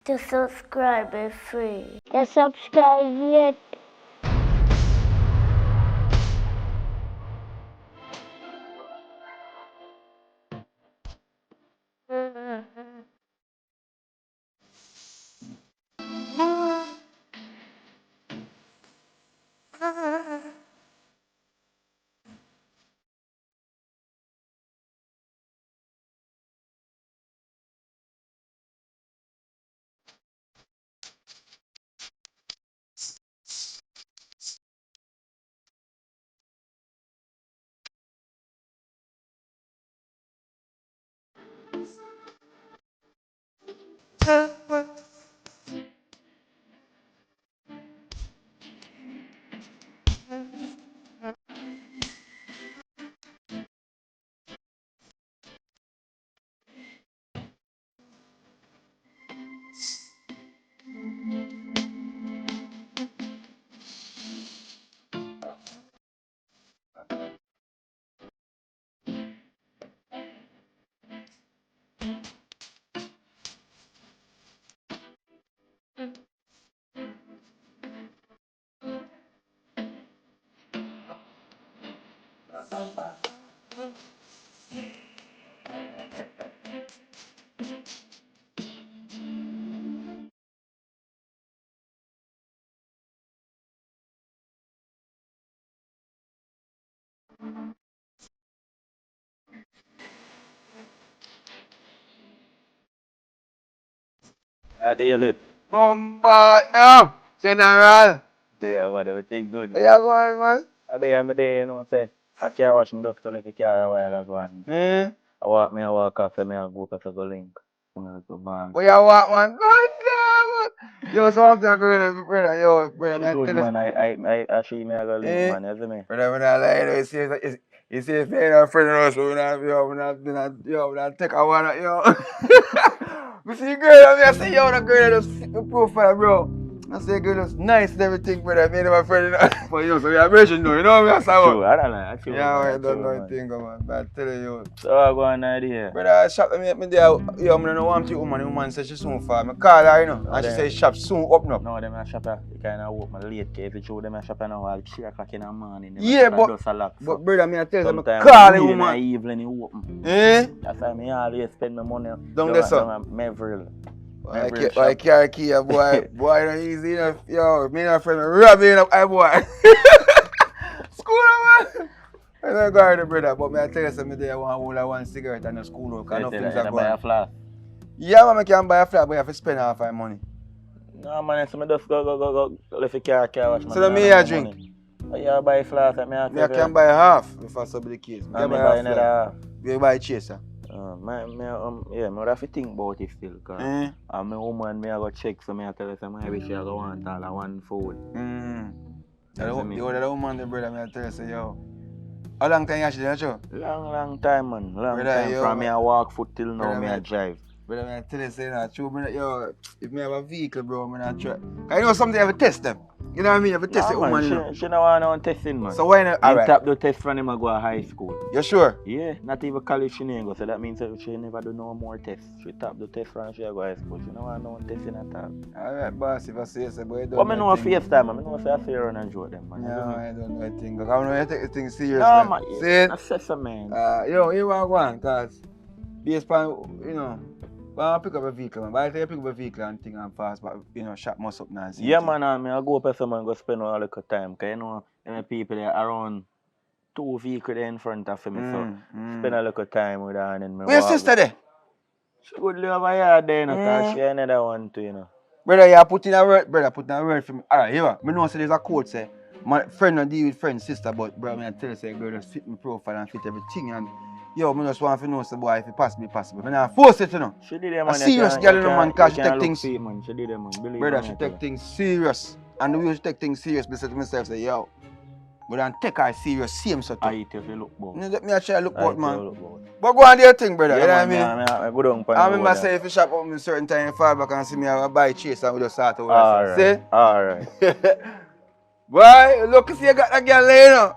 To subscribe is free. To subscribe yet. Daily. Bombay, General. There, what do you think good? Yeah, go man. I'm there, you know what I'm saying? I can't watch me doctor like a car a while ago. And Eh? I walk off, and I go to the link. I'm gonna go back. Where you walk, man? God damn it. Yo, so I'm talking to brother. Yo, brother, man. Good Tell us. man, I actually me I go link Eh? man, you see me? Brother, when I lie, you know, you see, if you're a friend of us, we not take a one, yo. We see girl, I say, yo, the girl that just fit the profile, bro. I say, girl, that's nice and everything, brother. Me and my friend, you know. But, you know, so we are virgin, though, you know what I'm saying? True, I don't know, I true, Yeah, man, I I don't know true, man. anything, man. But I tell you, So I go on idea. brother, I shop me there. Yo, I don't know what the woman said she soon for me. Call her, you know. No, And she them- say shop soon open up. No, them a shopper, you kind of walk my late, if you show them a shopper now, at 3 o'clock in the morning, them Yeah, a but dust a lock, so. brother, me I tell you, me Sometimes call the in the woman. evening, you open. Eh? That's why me always spend my money Down there, sir. at Melville. I can't key a boy. Boy, not easy enough. Yo, me and a friend rob me up, boy. School, man. I don't go to brother, but me I tell you something there, I want one cigarette and a school, because enough things are buy a going. flask. Yeah, man, I can buy a flat, but you have to spend half my money. No man, so me just go left the car wash man. So then me a drink. Yeah, buy a flask me I can buy half if that's the case. I buy another half. You buy chaser. Yeah, me would have to think about it still, cause my woman me I go check, so me I tell her say maybe she go want all of one food. The other woman, the brother, me I tell you say, yo, how long time you actually show? Long time man, Brother, time yo, from me I walk foot till now brother, me I man. drive. Brother, man, I tell you, say that true, brother, yo, if me have a vehicle, bro, I'm not try. Cause you know something, you have to test them. You know what I mean? You have to test the woman, you know. She don't want no testing, man. So why not? He Alright. tap the test from him I go to high school. You sure? Yeah, not even college she ain't go, so that means that she never do no more tests. She tap the test from she go to high school. She don't want no testing at all. Alright, boss, if I say so, boy, don't But I know a FaceTime, I know say I say run and joke them, man. No, I don't know anything. Cause I don't know you take the thing serious. No, man. See it? That's just a man. Yo, you want one, cause based upon, you know, when I pick up a vehicle, man, by the time you pick up a vehicle and think I'm fast, but, you know, shop must up now. Yeah, man, I go up with someone go spend all the time, cause you know, them people there around 2 vehicles in front of me, so spend a little time with her and then me Where's your walk sister there? She would live over here there, you know, cause she another one too, you know. Brother, you put in a word, for me. Alright, here, me know say there's a quote say, my friend don't deal with friend's sister, but brother, I tell you say girl just fit my profile and fit everything, and yo, me just want to know say boy if it possible, possible. Me not force it, you know. She did it, man. A serious girl, you know, man, cause she take things. Man. She did it, man. Believe Brother, me, she I tell take you. things serious, and the way she take things serious, me say to myself say, yo, but then take her serious, same so too. I eat if you look both. Me I try to look out, man. Look both. But go on do your thing, brother. Yeah, you know man, what I mean? I go down I remember say if you shop up a certain time, you fall back and see me, I will buy chase and we just start to work. Alright. See? Alright. Boy, look see you got that girl there, you know.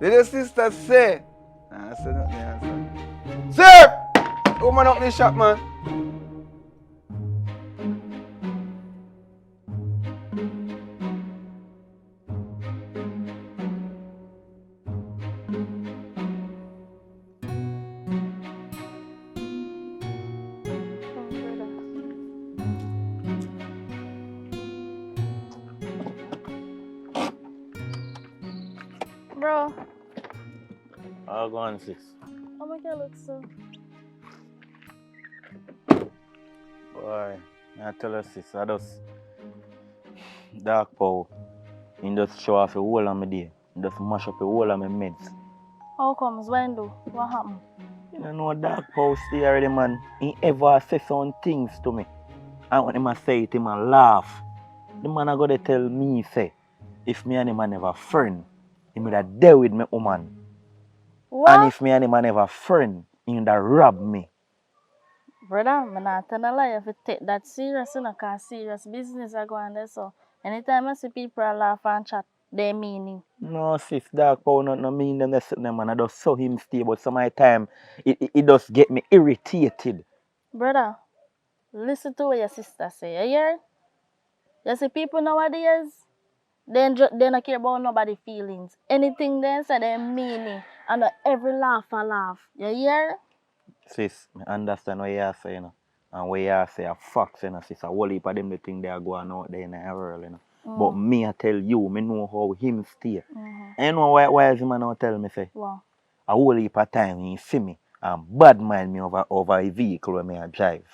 Little sister say. I said nothing, I said. Sir! Woman up in the shop, man. Bro, I'll go on, sis. how make you look so? Boy, I tell her, sis, I just dark power. He just show off the whole of my day. He just mash up the whole of my meds. How comes? When do? What happened? You know, dark power stay already, man. He ever say some things to me. And when him say it, him a laugh. The man a go to tell me, say, if me and him a never friend, he would have dealt with me woman. What? And if me and him a never friend, he would have robbed me. Brother, I'm not telling a lie. If you take that serious, you know, cause serious business are going there. So anytime I see people laugh and chat, they meaning. No, sis, dark power no mean them that them man. I just saw him stay, but some of the time it just get me irritated. Brother, listen to what your sister say. You hear? You see people nowadays, they don't care about nobody's feelings. Anything they say, they mean it. And every laugh a laugh. You hear? Sis, I understand what you are saying, you know, and what you are saying are facts, you know, sis. A whole heap of them the thing they are going out there in the world, you know. But me, I tell you, me know how him stay. And you know why is him now tell me, say? Wow. A whole heap of time he see me and bad mind me over a vehicle when me I drive.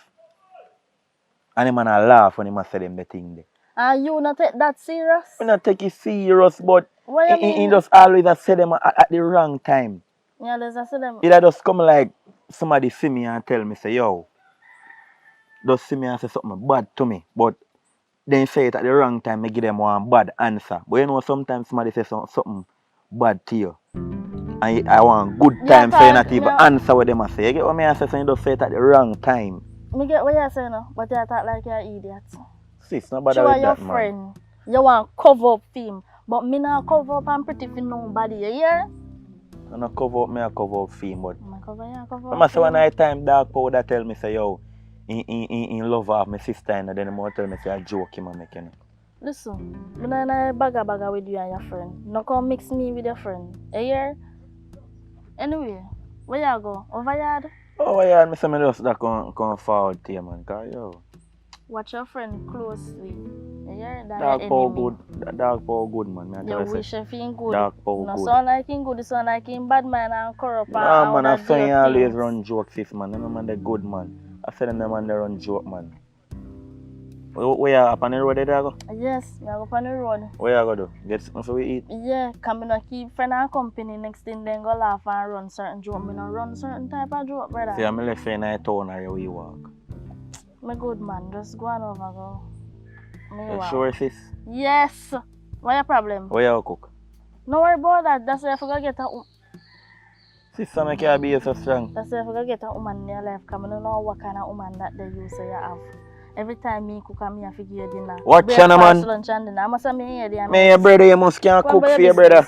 And him a laugh when him a say them the thing there. And you not take that serious? I not take it serious, but What you mean? he just always a say them at the wrong time. Yeah, there's a see them. It just come like somebody see me and tell me, say, yo, just see me and say something bad to me. But then say it at the wrong time, I give them one bad answer. But you know, sometimes somebody say something bad to you. And I want good time, so you not even answer what them say. You get what I say? So you just say it at the wrong time. Me get what you're saying, but you talk like you're an idiot. Sis, no bother You with are your that, man. friend. You want cover up film. But me not cover up and pretty for nobody, you hear? I don't cover up me, I cover up film, but I cover I say one night time dark powder tell me, say, yo, in love of my sister, and then he tell me, say, I joke him and make you know. Listen, I'm not baga with you and your friend. No come mix me with your friend. You hear? Anyway, where you go? Over yard? Oh, yeah, I say, me just that come forward to you, man, because, yo. Watch your friend closely. You hear? Dark power good. Dark power good, man. You wish him feel good. Dark power no good. sound like him good, it sound like him bad man and corrupt. Nah, man, I say you always run jokes, sis, man. You know, man, they good, man. I said them man, they run joke, man. Where you up on the road there, go? Yes, I go on the road. Where you go do? Get something for we eat? Yeah, come in keep friend and company. Next thing then go laugh and run certain joke. Me not run certain type of joke, brother. See, I'm left in a town or where you walk. Me good man, just go on over go. Me You walk. sure, sis? Yes. What your problem? Where you cook? No worry about that. That's why I forgot get a Sister, make you be so strong. That's why I forgot get a woman in your life. Cause I don't know what kind of woman that they use so you have. Every time me cook and me I figure your dinner. What channel, man? Lunch and dinner. I must have me here there. Me, your brother, you must can cook for your brother.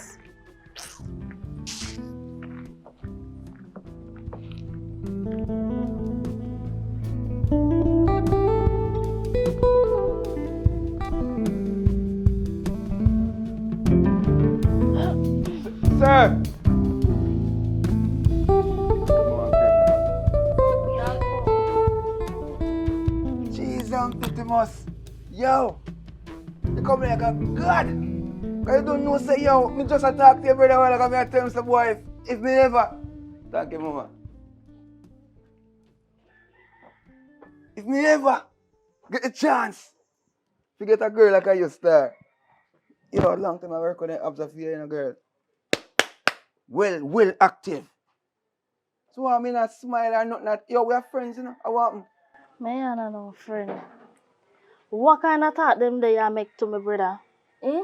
Sir! Jesus, Titimus. Yo! You come here like a god! Cause you don't know, say, yo, me just a talk to your brother while I tell him, say, boy, if me ever. Thank you, mama. If me ever get a chance to get a girl like I used to, yo, long time I work on the observe here, you know, girl. Well active. So I mean, not smile or not. Yo, we are friends, you know. I want Me and I no friend. What kind of thought them they you make to me, brother? Eh?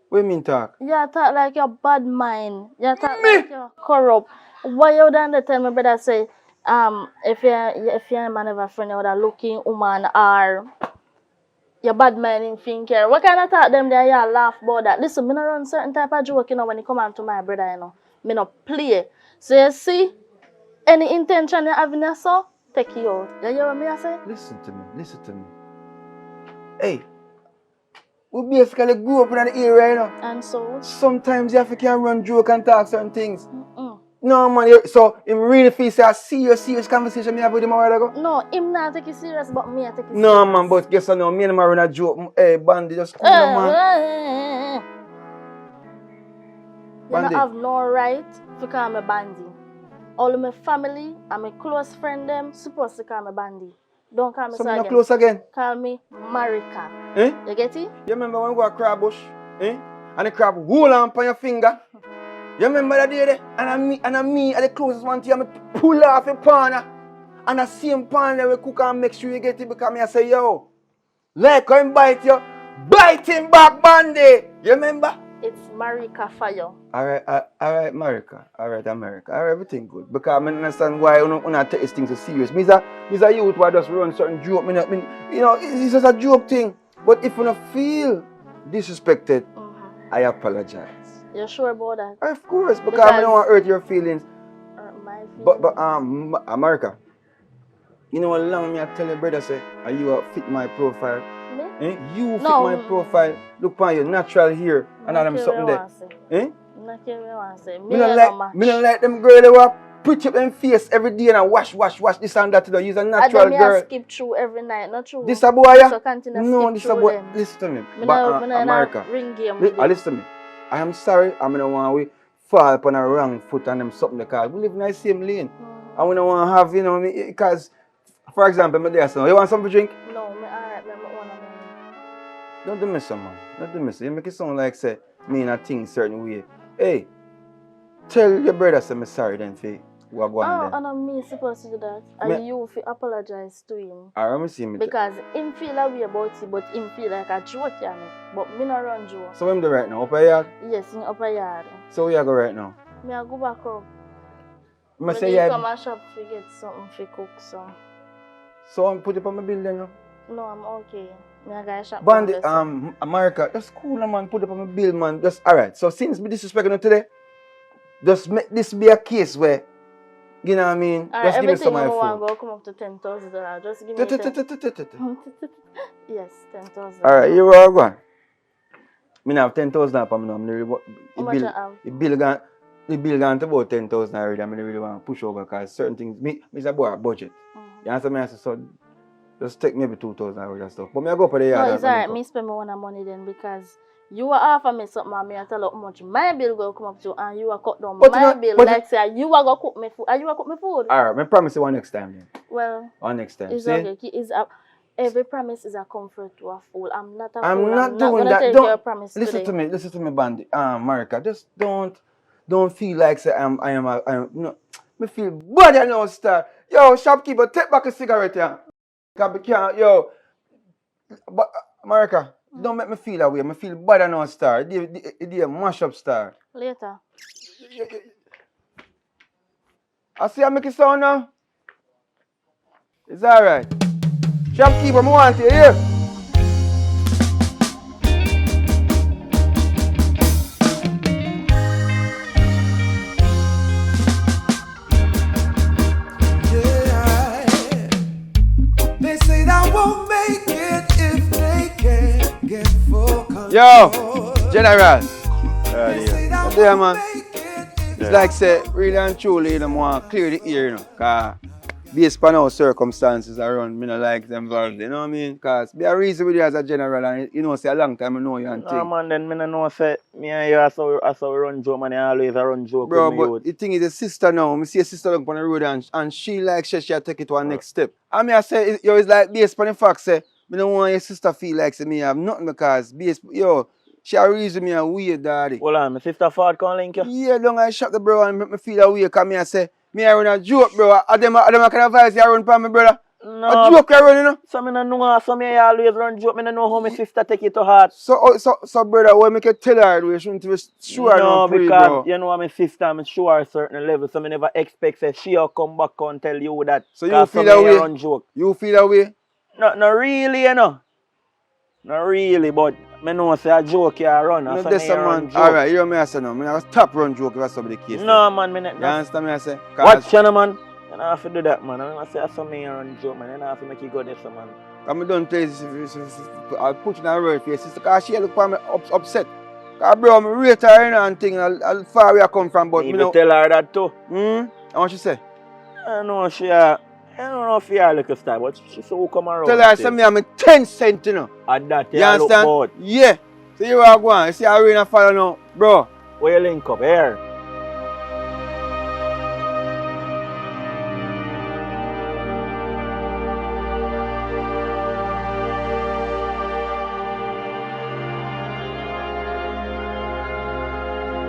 What you mean talk? You talk like your bad mind. You talk like you're corrupt. Why you done they tell me, brother, say, if you're a man of a friend, you would have looking woman or your bad mind in thinker. What kind of thought them there you laugh about that? Listen, me not run certain type of joke, you know, when it come on to my brother, you know. Me not play. So you see, any intention you have in your soul, take you out. You hear what me I say? Listen to me. Hey, we basically grew up in an area, you know. And so? Sometimes you have to can run joke and talk certain things. No, man, so him really feel say a serious conversation me have with him a while ago? No, him not take it serious, but me I take it serious. No, man, but guess what now, me and him run a joke. Hey, Bandy, just cool down, man. don't Bandy. have no right to call me Bandy. All my family and my close friend them supposed to call me Bandy. Don't call me So so me no again. close again. Call me Marika. Eh? You get it? You remember when we go to crab bush? Eh? And the crab hold on your finger. You remember that day there? And me at the closest one to you, I pull off your pan. And the same pan that we cook and make sure you get it because I say, yo, like him bite you, bite him back, Bandy. You remember? It's Marika for you. Alright, America. Alright, America. Alright, everything good. Because I understand why you don't take these things so serious. Me's a youth who just run certain joke. You know, it's just a joke thing. But if you don't feel disrespected, I apologize. You sure about that? Of course, because I don't want to hurt your feelings. My feelings. But America, you know how long me I tell your brother say, are you fit my profile? Me? Eh? You fit No. my profile. Look on your natural hair and all them something there. Eh? Not care what I want to say. Me don't like them girl they were pretty up them face every day and wash this and that. Use a natural girl. I skip through every night, not true. This a boy, yeah? So continue No, skip this a through boy. them. Listen to me. Me But no America. ring game with Listen to me. I am sorry. I don't want we fall upon a wrong foot and them something because we live in the same lane. And we don't want to have, you know, because, for example, me there, so you want something to drink? No, me alright, me want to. Don't do me so, man. Don't do me so. You make it sound like, say, me in a thing certain way. Hey, tell your brother, say, me sorry then, for what go on then. And I'm me supposed to do that. And you fi apologize to him. Alright, let me see me. Because him feel a way about it, but him feel like a joke, you know. But me not run joke. So what am I do right now? Upper yard? Yes, in upper yard. So where you go right now? Me I go back up. I say When yeah. you come and shop to get something to cook, so. So I'm put it on my bill then, no? No, I'm okay. Me I go shop. Bandit, America, just cool, man. Put it on my bill, man. Just alright. So since me disrespecting you today, just make this be a case where, you know what I mean? Just give me some of my Everything food. go come up to $10,000. Just give me Yes, 10,000. Alright, you are going. Me have 10,000 for me now. How much you have? The bill gone to about 10,000 already. I really want to push over because certain things, me is about a budget. You understand me? I say, so just take maybe 2,000 already and stuff. But me I go for the yard. No, it's alright. Me spend my own money then because you are offer me something and me I tell you how much my bill go come up to and you are cut down my bill. Like say you are gonna cook me food. Are you gonna cook me food? Alright, I promise you one next time then. Well, One next time. it's See? okay. Every promise is a comfort to a fool. I'm not a fool. I'm not doing gonna that. take Don't your promise listen today. listen to me, Bandit. America, just don't feel like say I am no. Me feel bad I know, star. Yo, shopkeeper, take back a cigarette, yeah. Cause can't, yo. But America, don't make me feel that way. Me feel bad I know, star. It a mash up, star. Later. I see I make it sound now. It's alright. Shopkeeper, I want you here. They say that won't make it if they can't get full control. Yo, General. They say that Yeah, won't man. make it if It's like say, really and truly, you know, want to clear the ear, you know, cause based upon our circumstances around, me not like them involved, you know what I mean? Cause be a reason with you as a general, and you know, say a long time I know you and No, thing. man, then me no know say me and you as we run joke, man, I always a run joke Bro, with me but youth. the thing is, a sister now, I see a sister on the road and she like she take it to her next step. I mean, I say, yo, it's like based upon the fact, say, me don't want your sister feel like say me have nothing because, yo, she a reason me a weird, daddy. Hold on, my sister Ford can link you. Yeah, don't I shop the bro and make me feel away because me I say, me I run a joke, bro. I them kind of vibes you run for me, brother. No. A joke you run, you know? So me no know, so me always run joke, me no know how my sister take it to heart. So brother, what make you tell her we shouldn't be sure No, pre, because bro. you know my sister, I'm sure a certain level, so me never expect that she'll come back and tell you that. So you 'cause feel me that way? run joke. You feel that way? No really, you know. Not really, but me know say a joke you run. No, So that's me a run man. joke. Alright, you know me I say no. Me I stop run joke if that's the case. No man, me not. You understand me I say? Watch you, man. You don't have to do that, man. I'm gonna say some me run joke, man. You don't have to make you go there, so, man. I'm done tell you, I'll put you in a word for your sister because she look for me upset. Because bro, I'm rate her, you know, and thing, I'll far where I come from, but Me me know. tell her that too. I want you to say. I know she I don't know if you are little style, but she so come around. Tell her, say me I'm a 10 cent, you know. At that, You you look understand? bored. Yeah. So you are going. You see how rain follow now. Bro, Where you link up here?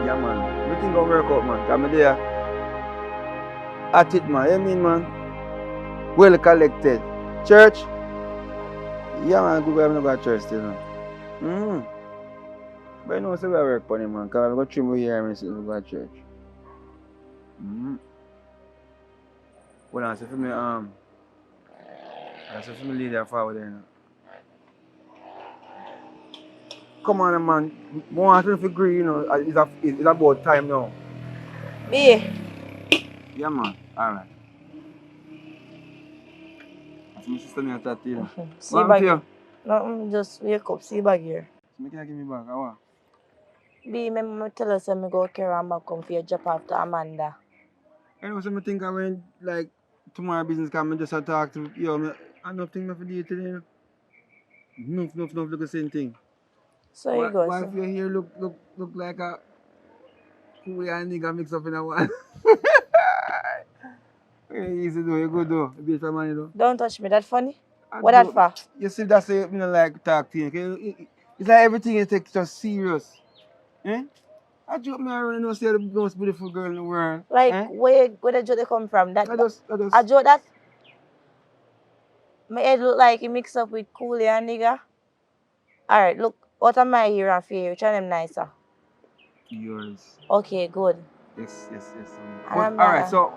Yeah, man. Everything gonna work out, man. Come there. At it, man. You mean, man? Well collected. Church? Yeah, man. Good boy, I'm not going to church still, man. But you know, say we work on it, man. Because I'm going to trim my hair and say we go to church. Hold on, say for me, I say for me lead there forward there, you know. Come on, man. I want to agree, you know. It's about time now. B. Yeah, man. Alright. That's my sister me talk to you. See What bag happened to here. you? No, just wake up, see bag here. So can I give me back? How what? B, remember me tell us when me go carry and back come for your drop off to Amanda. Anyway, so I think I went like tomorrow business come and just a talk to I nothing for do today. You know? Enough, look the same thing. So you go, Why so. if your hair look like a cool and nigga mix up in a one? Very easy though, you good though. You beat for money though. Don't touch me, that funny? I What that do- for? You see that's it, me not like talk to you. Okay? It's like everything you take just serious. Eh? I joke me around and know say the most beautiful girl in the world. Like, Eh? where the joke they come from? That I just a joke that my head look like it mix up with coolie and nigga. Alright, look, what am I here and for you? Which one them nicer? yours. Okay, good. Yes. And I'm Alright, not- so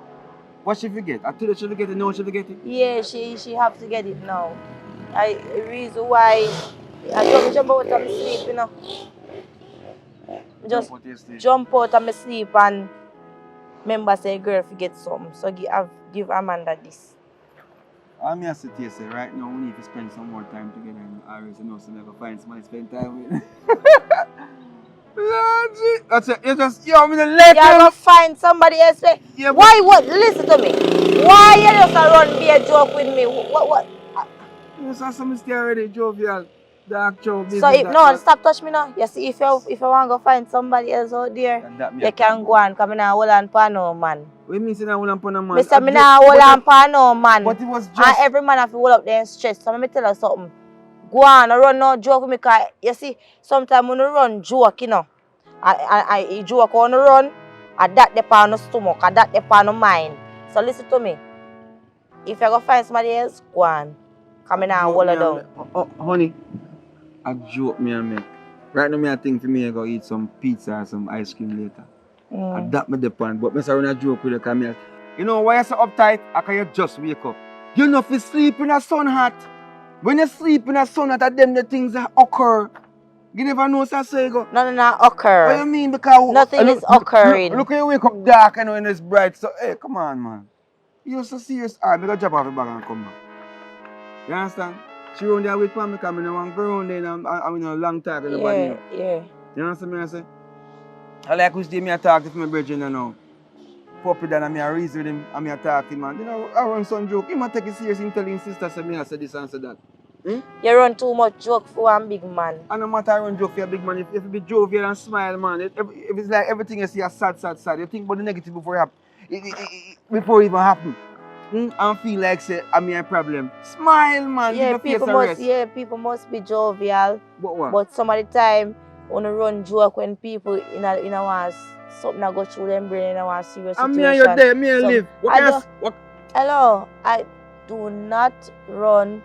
what she forget? I told her she forget it, no she forget it. Yeah, she have to get it now. The reason why I don't jump out of my sleep, you know. Just Jump out your sleep. jump out of my sleep and remember say girl forget something. So give Amanda this. I'm here to say right now we need to spend some more time together and I always know so never find somebody to spend time with. Lord, that's it. You just I'm gonna let You're gonna find somebody else. Yeah, Why what? Listen to me. Why you just a run be a joke with me? What? You saw some stay already jovial. Dark show business. So if no, stop touch me now. You see if you want to go find somebody else out there, you can go and come in and hold on for no man. What do you mean say that hold on for no man? Mister, me nah hold on for no man. But it was just And every man have to hold up there and stress. So let me tell you something. Go on, run no joke with me, cause you see, sometimes when you run joke, you know, I joke on the run, and that depend on the stomach, and that depend on mind. So listen to me. If you go find somebody else, go on. Come in and hold her down. Oh, honey, a joke me and make. Right now, I think for me, I go eat some pizza or some ice cream later. And that me depend. But I run a joke with you, because you know why you so uptight? Because you just wake up. You know if you sleep in a sun hot. When you sleep in a sun hot, them the things that occur. You never know so you go. No, occur. What you mean? Because nothing is occurring. Look when you wake up dark and when it's bright. So hey, come on, man. You're so serious. Alright, I gotta drop off the bag and come back. You understand? She run there with me because I don't want to go around there and I'm in a long talk with nobody. Yeah. You understand me? I say? I like which day I talk to my brethren now. Puppy that I reason with him and I talk to him. And, you know, I run some joke. He might take it serious and tell his sister say me I say this and say that. You run too much joke for one big man. And no matter I run joke for a big man, if you be jovial and smile, man, if it's like everything you see is sad, you think about the negative before it happen. Before it even happen. And feel like say I'm a problem. Smile, man. Yeah, Give your face a rest. people must be jovial. But what? But some of the time, when you run joke when people in a want something that go through them brain in a serious And situation. me and you there, me and So, live. Hello, I do not run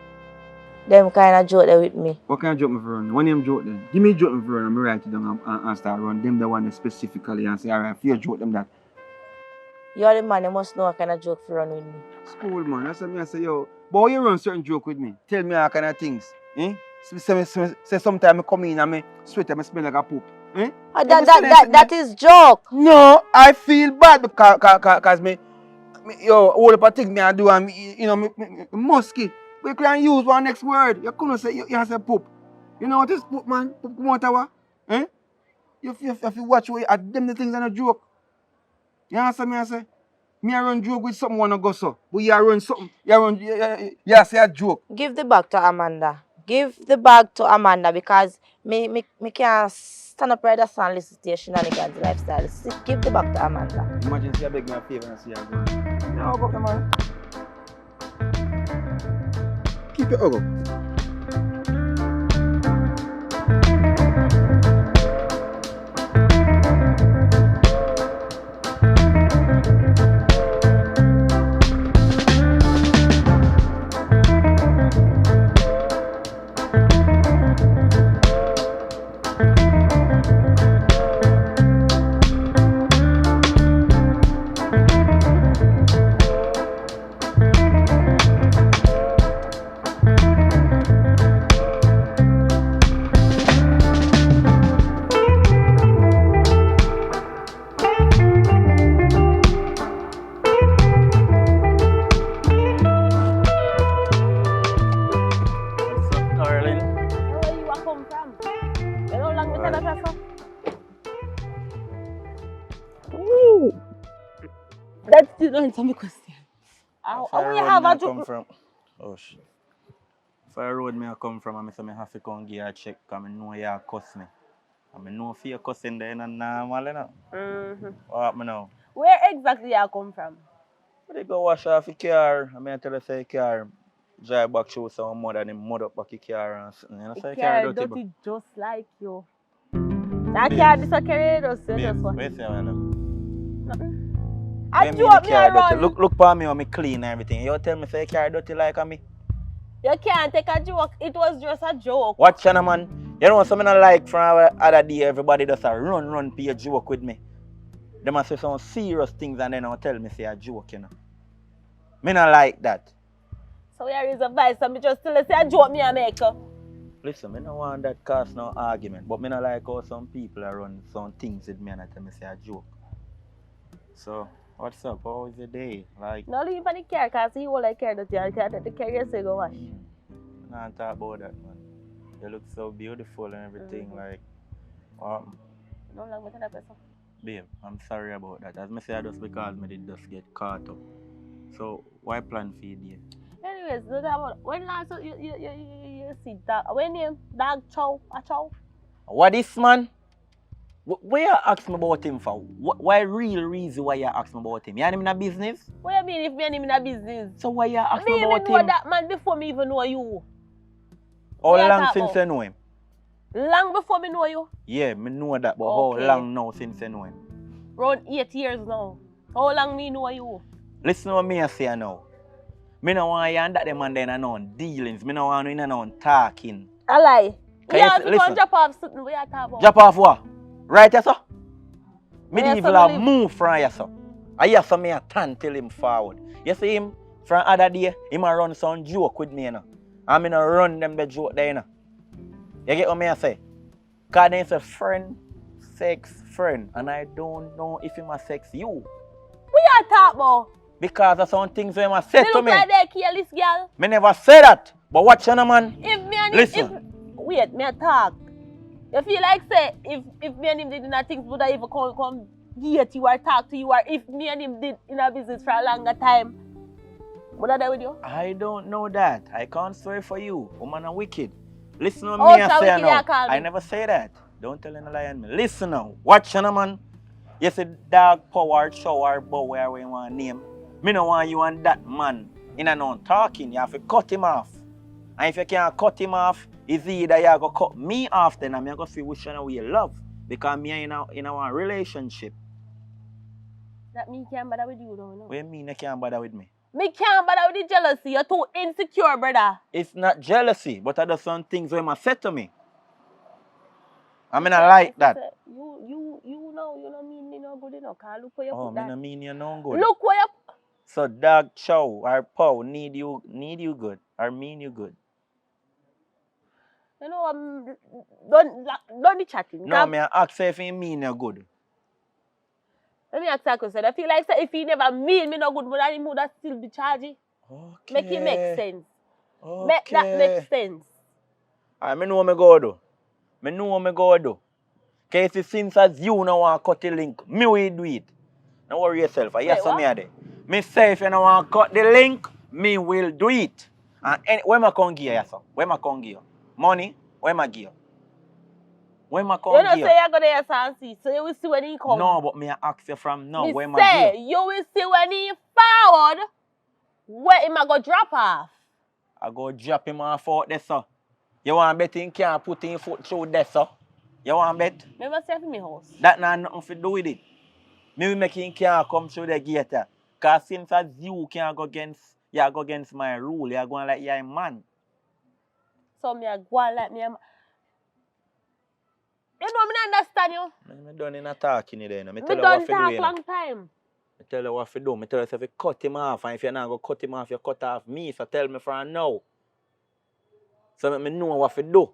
them kind of joke there with me. What kind of joke me for run? One name joke then. Give me a joke me for run and me write it down and start run. Them the one specifically and say, alright, if you joke them that. You're the man, you must know what kind of joke for run with me. School man, that's what me I say, yo. But when you run certain joke with me, tell me all kind of things. Say sometimes I come in and I sweat and I smell like a poop. That is joke. No, I feel bad because me all the things me I do and me musky. But you can use one next word. You couldn't say you say poop. You know what is poop, man? Poop come out of what? You watch where them the things are a joke. You understand me I say? Me I run joke with someone wanna go so. But you run something. You say a joke. Give the back to Amanda. Give the bag to Amanda because me can't stand up right there and listen to your shenanigans lifestyle. Give the bag to Amanda. Imagine she beg me a favor and see her go. Yeah, hug up the man. Keep it hug up. What's up, darling? Where you are come from? You know how long we tell us so? Ooh. That still don't answer my question. How we have a come from? Oh shit. For road me I come from, I say me have to come give you a check because I know you cuss me. And I know if you cussing there not normal, you know. What happen now? Where exactly you come from? But they go wash off your car. I mean, I tell you say car drive back through some mud and then mud up back your car and something. You know, say car dirty, bro. Just like you. That car this a carry just what? Wait, say I love. I When drew me up the me car around. dirty. Look for me when me clean and everything. You tell me say car dirty like me. You can't take a joke. It was just a joke. Watch you, man. You know something I like from our other day, everybody does a run for a joke with me. They must say some serious things and then they'll tell me say a joke, you know. Me not like that. So here is advice. So me just tell you say a joke me a make. Listen, me no want that cause no argument, but me not like how some people are run some things with me and I tell me say a joke. So, what's up? How was your day? Like, No leave on the car because he will like care that you can't the car you say go wash. nah, talk about that, man. You look so beautiful and everything, like, No long with that person. babe, I'm sorry about that. As me say, just because me did just get caught up. So, why plan for you day? Anyways, no that about when last you see that when name dog chow a chow. What is, man? Why you ask me about him for? Why real reason why you ask me about him? You and him in a business? What you mean if me and him in a business? So why you ask me Me about know him? that man before me even know you. How What you long talk since about? you know him? Long before me know you. Yeah, me know that, but Okay. how long now since you know him? Around 8 years now. How long me know you? Listen to what me say now. Me no want you and that them and then no dealings. Me no want you no talking. A lie. Can You you have to go listen? and drop off something we are talking about. Drop off what? Right, yes, sir? Me Where even you have live? move from yes, sir. I hear some me a turn till him forward. You see him from other day, him a run some joke with me, you know. And me no run them the joke there, you know. You get what me I say? Cause they say friend, sex, friend. And I don't know if him a sex you. We are talking about. Because of some things him a say They to look me. like they careless girl. Me never say that. But watch you, man. If me and Listen. him, wait, me a talk. You feel like say if me and him did in a things would I even come date you or talk to you or if me and him did in a business for a longer time, would I die with you? I don't know that. I can't swear for you. Woman are wicked. Listen to Oh, me so and say wicked you now. call me. I never say that. Don't tell any lie on me. Listen now. Watch you, man. You say dog power, shower, bow, where you want name. Me no want you and that man in a non talking. You have to cut him off. And if you can't cut him off, it's either you go cut me off then I'm going to see which one we love. Because me in a relationship. That me can't bother with you though, no. What do you mean you can't bother with me? Me can't bother with the jealousy. You're too insecure, brother. It's not jealousy, but I do some things where my said to me. I mean, I like that. You know mean me no good enough. Cause look where you Oh, put me that. no mean you no good. Look where you. So dog chow or pow need you good or mean you good. You know, don't be chatting. No, me I ask if he mean you good. Let me ask you a question. I feel like say, if he never mean me no good, but he would still be charging. Okay. Make it make sense. Okay. Make that make sense. I know what me go do. Me know what me go do. Cause since as you no want cut the link, me will do it. Don't worry yourself. I hear Wait, some what? me there. Me say if you no want cut the link, me will do it. And when I come give you, sir? When I come give you? Money? Where my give? Where my come You don't give? say you're going to hear and see, so you will see when he come. No, but me I ask you from now. Me Where my say, give? you will see when he forward, where him a go drop off. I go drop him off out there, sir. You want bet him can't put him foot through there, sir? You want bet? Never say for me house. That not nothing to do with it. Me will make him can't come through the gate. Because since as you can't go against my rule, you're going like you're a man. So me a go and let me a... You know me not understand you. I done in a talking there. I Me tell you done what to do. talk You know. long time. I tell you what to do. I tell you if you cut him off, and if you're not going to cut him off, you cut off me. So tell me from now. So let me know what to do.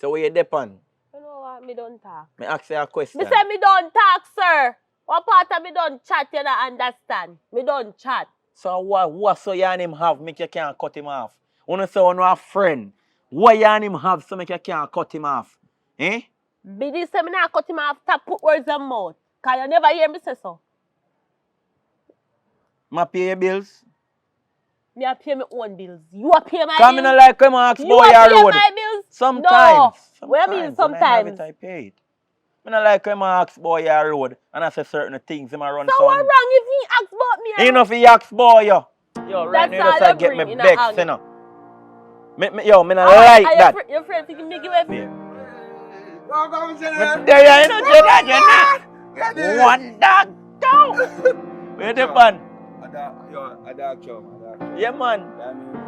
So where you depend? You know what? Me don't talk. Me ask you a question. Me say me don't talk, sir. What part of me don't chat you don't understand? Me don't chat. So what so you and him have make you can't cut him off? Wanna say you a friend. What you and him have so make you can't cut him off? Eh? Be this say me not cut him off, tap put words in mouth. Cause you never hear me say so. Ma pay your bills? Me a pay my own bills. You a pay my Come in bills. like come ask You boy a your pay road. my bills? Sometimes. No. What you mean When I have sometimes? it, I pay it. I don't like when I ask boy your road and I say certain things him a run So what wrong if he ask about me? Ain't enough he ask boy yo. Yo, right That's now you all just you get bring me in a vexed, anger. you know. Me not like that. Your friend thinking me give a Yeah. Go, go, But there you know, Jenna. What that down? Where the pan? A dark show. Yeah, man.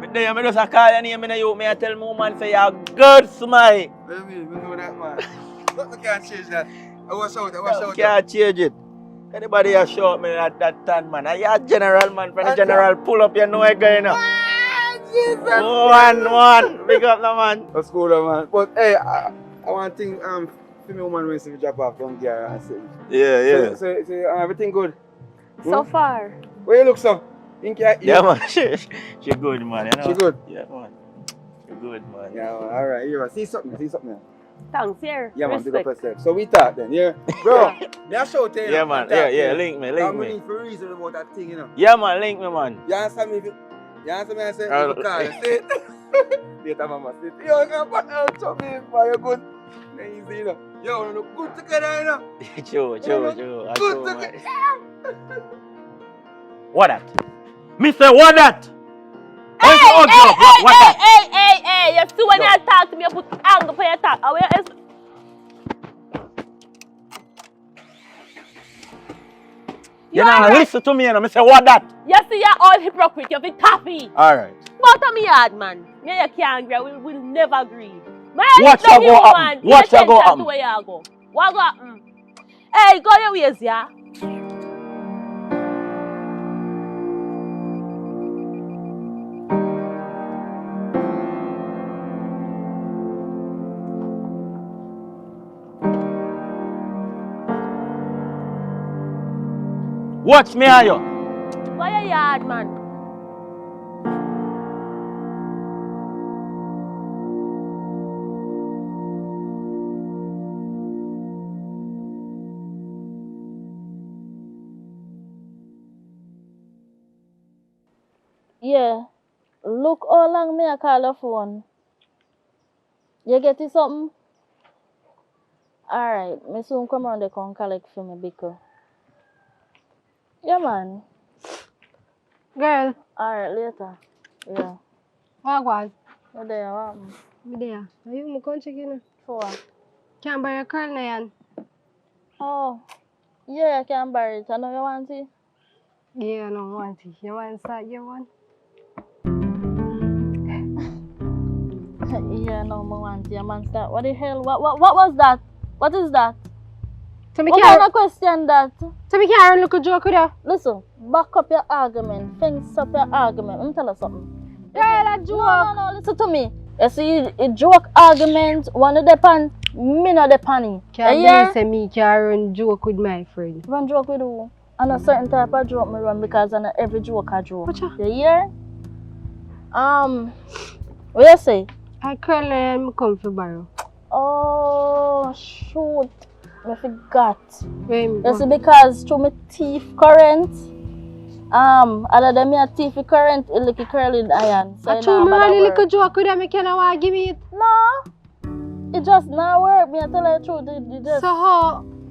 But there you just call your name in you. Me I tell my woman say you're good, smile. What do you mean? We know that, man. Look, can't change that. I was out. Can't change it. Anybody a shout me at that time, man. I a general man. From the general pull up, you know I go, you know. One. Big up, no man. That's cool, man. But hey, I want to think, female woman when she drop off from here and say. Yeah. So everything good? So far. Where you look, so? Think you? Yeah, man. She good, man. You know? She good? Yeah, man. She good, man. Yeah, man. All right. Here, see something. Thanks, here. Yeah, man. Big up Respect. yourself. So we talk then, yeah? Bro, me a show tell you. Yeah, man. Yeah. Link me. I'm need for reason about that thing, you know. Yeah, man. Link me, man. You answer me? You answer me and say, I'll- you call you say it. Later, mama say it. Yo, you can put out to me, man. You're good. Easy, you know. Yo, we look good together, you know. True. Good together. What that? Me say what that? What that? Hey, you see when Yo. you talk to me, you put anger for your talk. You know, listen to me, you know. Me say what that? You see, you're all hypocrite, you're taffy. Alright. But on me hard, man. Me and you can't agree, we'll never agree. Man, What love you you, go man. happen? Pay What you go attention to happen? where you go. What go happen? Hey, go your ways, yeah? Watch me and you. Go your yard, man. Yeah. Look how long me I call your phone. You get it something? Alright, me soon come around there come collect for me because. Yeah man. Girl, Alright, later. Yeah. wagwan. What there what happen? Me there. Are you my country, you know? For what? Can't buy a curl na yan. Oh. Yeah, I can bury it. I know you want it. Yeah, I don't want it. You want start your one? Yeah, no, I want it. I want that. What the hell? What was that? What is that? So me What kind can't, of question that? so me can't look a joke with her. Listen, back up your argument. Fence up your argument. Let me tell you something. Girl, a joke. No, listen to me. You see, a joke argument, one of the pan, me not the panny. Can't yeah? believe say me can run joke with my friend. Run joke with who? And a certain type of joke me run because I know every joke I joke. Whatcha? You hear? What you say? I curl na yan, me come for borrow. Oh, shoot. I forgot. Where me You see, go? because through my teeth current, Other than me a thief current, a little curling iron. So I told me a little joke with them, I can't want to give me it. No, it just not work. Me I tell you the truth. It just... So